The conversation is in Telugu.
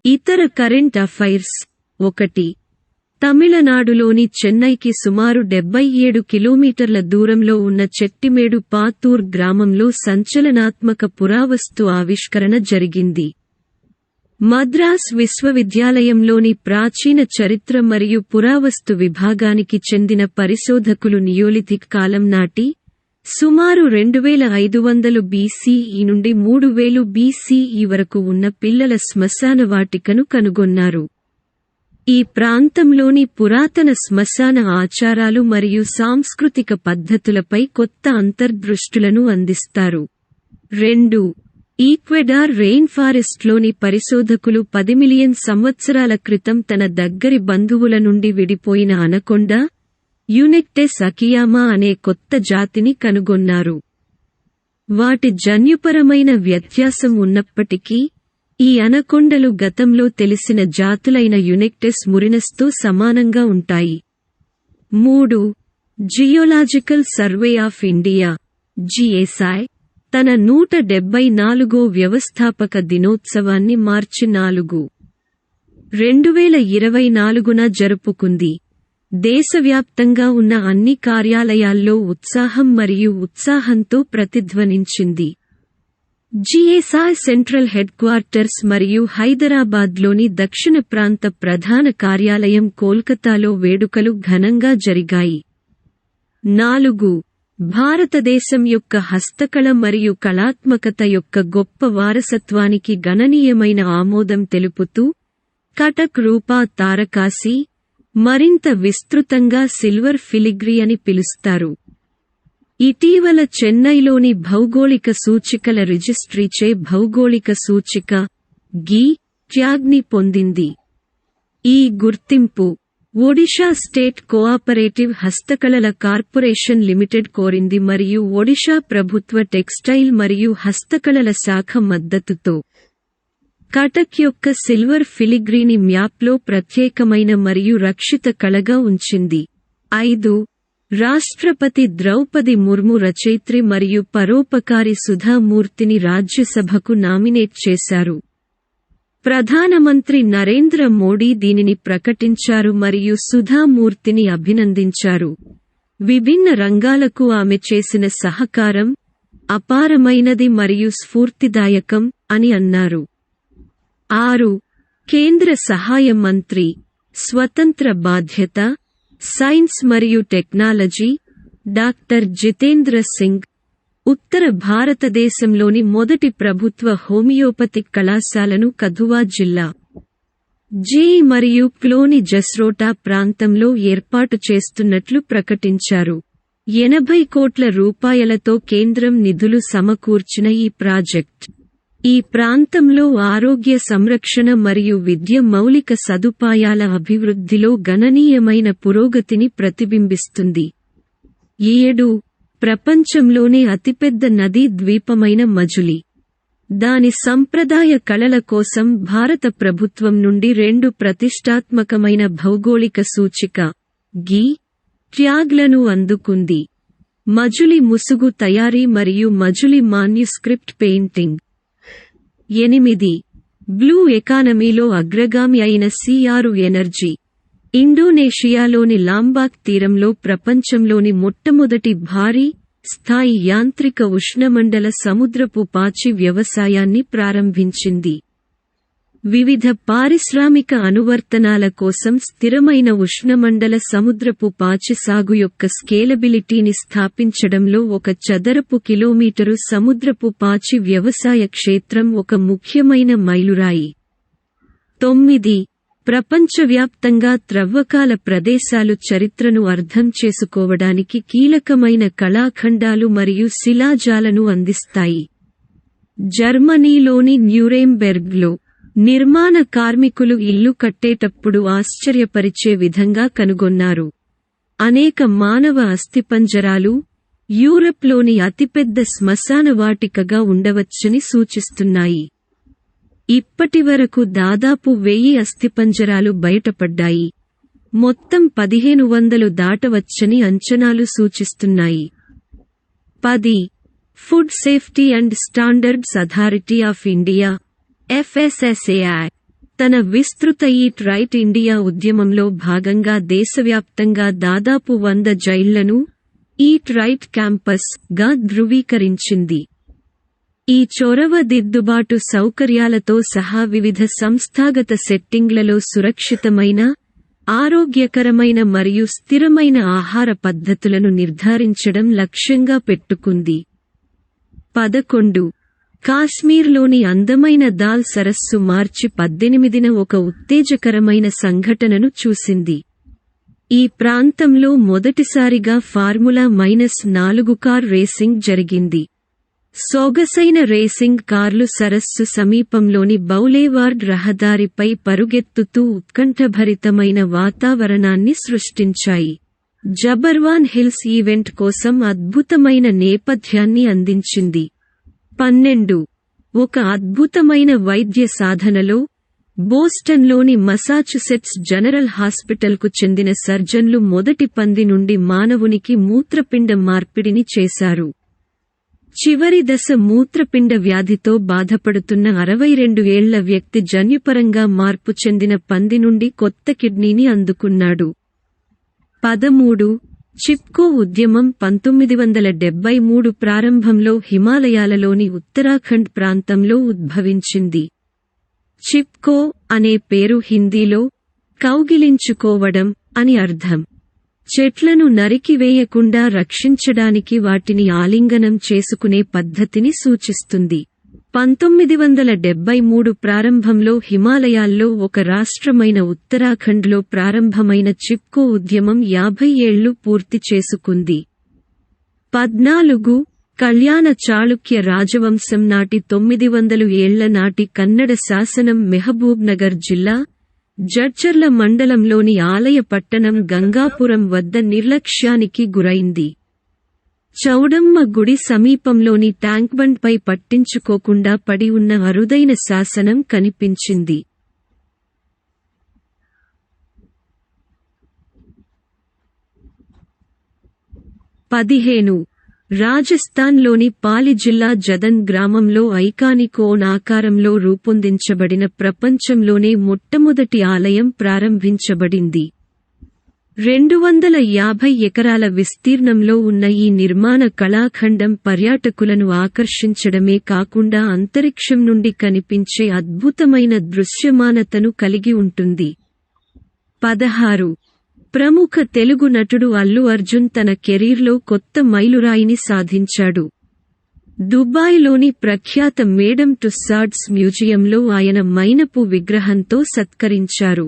ఇతర కరెంట్ అఫైర్స్ 1. తమిళనాడులోని చెన్నైకి సుమారు 77 కిలోమీటర్ల దూరంలో ఉన్న చెట్టిమేడు పాతూర్ గ్రామంలో సంచలనాత్మక పురావస్తు ఆవిష్కరణ జరిగింది. మద్రాస్ విశ్వవిద్యాలయంలోని ప్రాచీన చరిత్ర మరియు పురావస్తు విభాగానికి చెందిన పరిశోధకులు నియోలిథిక్ కాలం నాటి సుమారు 2500 బీసీఈ నుండి 3000 బీసీఈ వరకు ఉన్న పిల్లల శ్మశాన వాటికను కనుగొన్నారు. ఈ ప్రాంతంలోని పురాతన శ్మశాన ఆచారాలు మరియు సాంస్కృతిక పద్ధతులపై కొత్త అంతర్దృష్టులను అందిస్తారు. 2. ఈక్వెడార్ రెయిన్ఫారెస్ట్లోని పరిశోధకులు 10 మిలియన్ సంవత్సరాల క్రితం తన దగ్గరి బంధువుల నుండి విడిపోయిన అనకొండా యునెక్టెస్ అకియామా అనే కొత్త జాతిని కనుగొన్నారు. వాటి జన్యుపరమైన వ్యత్యాసం ఉన్నప్పటికీ, ఈ అనకొండలు గతంలో తెలిసిన జాతులైన యునెక్టెస్ మురినస్తో సమానంగా ఉంటాయి. 3. Geological survey of India (GSI) తన 174వ వ్యవస్థాపక దినోత్సవాన్ని మార్చి 4, 2024న జరుపుకుంది. దేశవ్యాప్తంగా ఉన్న అన్ని కార్యాలయాల్లో ఉత్సాహం మరియు ఉత్సాహంతో ప్రతిధ్వనించింది. జిఎస్ఐ సెంట్రల్ హెడ్క్వార్టర్స్ మరియు హైదరాబాద్లోని దక్షిణ ప్రాంత ప్రధాన కార్యాలయం కోల్కతాలో వేడుకలు ఘనంగా జరిగాయి. 4. భారతదేశం యొక్క హస్తకళ మరియు కళాత్మకత యొక్క గొప్ప వారసత్వానికి గణనీయమైన ఆమోదం తెలుపుతూ కటక్ రూపా తారకాసి, మరింత విస్తృతంగా సిల్వర్ ఫిలిగ్రీ అని పిలుస్తారు. ఇటీవల చెన్నైలోని భౌగోళిక సూచికల రిజిస్ట్రీచే భౌగోళిక సూచిక గి ట్యాగ్ని పొందింది. ఈ గుర్తింపు ఒడిషా స్టేట్ కోఆపరేటివ్ హస్తకళల కార్పొరేషన్ లిమిటెడ్ కోరింది మరియు ఒడిషా ప్రభుత్వ టెక్స్టైల్ మరియు హస్తకళల శాఖ మద్దతుతో కటక్ యొక్క సిల్వర్ ఫిలిగ్రీని మ్యాప్లో ప్రత్యేకమైన మరియు రక్షిత కళగా ఉంచింది. 5. రాష్ట్రపతి ద్రౌపది ముర్ము రచయిత్రి మరియు పరోపకారి సుధా మూర్తిని రాజ్యసభకు నామినేట్ చేశారు. ప్రధానమంత్రి నరేంద్ర మోడీ దీనిని ప్రకటించారు మరియు సుధా మూర్తిని అభినందించారు. విభిన్న రంగాలకు ఆమె చేసిన సహకారం అపారమైనది మరియు స్ఫూర్తిదాయకం అని అన్నారు. 6. కేంద్ర సహాయ మంత్రి, స్వతంత్ర బాధ్యత, సైన్స్ మరియు టెక్నాలజీ డాక్టర్ జితేంద్ర సింగ్ ఉత్తర భారతదేశంలోని మొదటి ప్రభుత్వ హోమియోపతిక్ కళాశాలను కధువా జిల్లా జే మరియు క్లోని జస్రోటా ప్రాంతంలో ఏర్పాటు చేస్తున్నట్లు ప్రకటించారు. 80 కోట్ల రూపాయలతో కేంద్రం నిధులు సమకూర్చిన ఈ ప్రాజెక్ట్ ఈ ప్రాంతంలో ఆరోగ్య సంరక్షణ మరియు విద్య మౌలిక సదుపాయాల అభివృద్ధిలో గణనీయమైన పురోగతిని ప్రతిబింబిస్తుంది. 7. ప్రపంచంలోనే అతిపెద్ద నదీ ద్వీపమైన మజులి. దాని సంప్రదాయ కళల కోసం భారత ప్రభుత్వం నుండి 2 ప్రతిష్టాత్మకమైన భౌగోళిక సూచిక గి ట్యాగ్లను అందుకుంది. మజులి ముసుగు తయారీ మరియు మజులి మాన్యుస్క్రిప్ట్ పెయింటింగ్. 8. బ్లూ ఎకానమీలో అగ్రగామి అయిన C6 ఎనర్జీ ఇండోనేషియాలోని లాంబాక్ తీరంలో ప్రపంచంలోని మొట్టమొదటి భారీ స్థాయి యాంత్రిక ఉష్ణమండల సముద్రపు పాచి వ్యవసాయాన్ని ప్రారంభించింది. వివిధ పారిశ్రామిక అనువర్తనాల కోసం స్థిరమైన ఉష్ణమండల సముద్రపు పాచి సాగు యొక్క స్కేలబిలిటీని స్థాపించడంలో 1 చదరపు కిలోమీటరు సముద్రపు పాచి వ్యవసాయ క్షేత్రం ఒక ముఖ్యమైన మైలురాయి. 9. ప్రపంచవ్యాప్తంగా త్రవ్వకాల ప్రదేశాలు చరిత్రను అర్థం చేసుకోవడానికి కీలకమైన కళాఖండాలు మరియు శిలాజాలను అందిస్తాయి. జర్మనీలోని న్యూరెంబెర్గ్లో నిర్మాణ కార్మికులు ఇల్లు కట్టేటప్పుడు ఆశ్చర్యపరిచే విధంగా కనుగొన్నారు. అనేక మానవ అస్థిపంజరాలు యూరప్లోని అతిపెద్ద శ్మశాన వాటికగా ఉండవచ్చని సూచిస్తున్నాయి. ఇప్పటివరకు దాదాపు 1000 అస్థిపంజరాలు బయటపడ్డాయి. మొత్తం 1500 దాటవచ్చని అంచనాలు సూచిస్తున్నాయి. 10. Food safety and standards authority of India (FSSAI) తన విస్తృత ఈట్ రైట్ ఇండియా ఉద్యమంలో భాగంగా దేశవ్యాప్తంగా దాదాపు 100 జైళ్లను ఈట్ రైట్ క్యాంపస్ గా ధృవీకరించింది. ఈ చొరవ దిద్దుబాటు సౌకర్యాలతో సహా వివిధ సంస్థాగత సెట్టింగ్లలో సురక్షితమైన, ఆరోగ్యకరమైన మరియు స్థిరమైన ఆహార పద్ధతులను నిర్ధారించడం లక్ష్యంగా పెట్టుకుంది. 11 కాశ్మీర్లోని అందమైన దాల్ సరస్సు మార్చి 18న ఒక ఉత్తేజకరమైన సంఘటనను చూసింది. ఈ ప్రాంతంలో మొదటిసారిగా ఫార్ములా -4 కార్ రేసింగ్ జరిగింది. సొగసైన రేసింగ్ కార్లు సరస్సు సమీపంలోని బౌలేవార్డ్ రహదారిపై పరుగెత్తుతూ ఉత్కంఠభరితమైన వాతావరణాన్ని సృష్టించాయి. జబర్వాన్ హిల్స్ ఈవెంట్ కోసం అద్భుతమైన నేపథ్యాన్ని అందించింది. 12 ఒక అద్భుతమైన వైద్య సాధనలో, బోస్టన్లోని మసాచుసెట్స్ జనరల్ హాస్పిటల్కు చెందిన సర్జన్లు మొదటి పంది నుండి మానవునికి మూత్రపిండ మార్పిడిని చేశారు. చివరి దశ మూత్రపిండ వ్యాధితో బాధపడుతున్న 62 ఏళ్ల వ్యక్తి జన్యుపరంగా మార్పు చెందిన పంది నుండి కొత్త కిడ్నీని అందుకున్నాడు. 13 చిప్కో ఉద్యమం 1973 ప్రారంభంలో హిమాలయాలలోని ఉత్తరాఖండ్ ప్రాంతంలో ఉద్భవించింది. చిప్కో అనే పేరు హిందీలో కౌగిలించుకోవడం అని అర్థం. చెట్లను నరికివేయకుండా రక్షించడానికి వాటిని ఆలింగనం చేసుకునే పద్ధతిని సూచిస్తుంది. 1973 ప్రారంభంలో హిమాలయాల్లో ఒక రాష్ట్రమైన ఉత్తరాఖండ్లో ప్రారంభమైన చిప్కో ఉద్యమం 50 ఏళ్లు పూర్తి చేసుకుంది. 14 కళ్యాణ చాళుక్య రాజవంశం నాటి 900 ఏళ్ల నాటి కన్నడ శాసనం మెహబూబ్నగర్ జిల్లా, జడ్చర్ల మండలంలోని ఆలయ పట్టణం గంగాపురం వద్ద నిర్లక్ష్యానికి గురైంది. చౌడమ్మ గుడి సమీపంలోని ట్యాంక్బండ్పై పట్టించుకోకుండా పడి ఉన్న అరుదైన శాసనం కనిపించింది. 15 రాజస్థాన్లోని పాలి జిల్లా జదన్ గ్రామంలో ఐకానిక్ ఓన్ ఆకారంలో రూపొందించబడిన ప్రపంచంలోనే మొట్టమొదటి ఆలయం ప్రారంభించబడింది. 250 ఎకరాల విస్తీర్ణంలో ఉన్న ఈ నిర్మాణ కళాఖండం పర్యాటకులను ఆకర్షించడమే కాకుండా అంతరిక్షం నుండి కనిపించే అద్భుతమైన దృశ్యమానతను కలిగి ఉంటుంది. 16 ప్రముఖ తెలుగు నటుడు అల్లు అర్జున్ తన కెరీర్లో కొత్త మైలురాయిని సాధించాడు. దుబాయ్లోని ప్రఖ్యాత మేడమ్ టుస్సాడ్స్ మ్యూజియంలో ఆయన మైనపు విగ్రహంతో సత్కరించారు.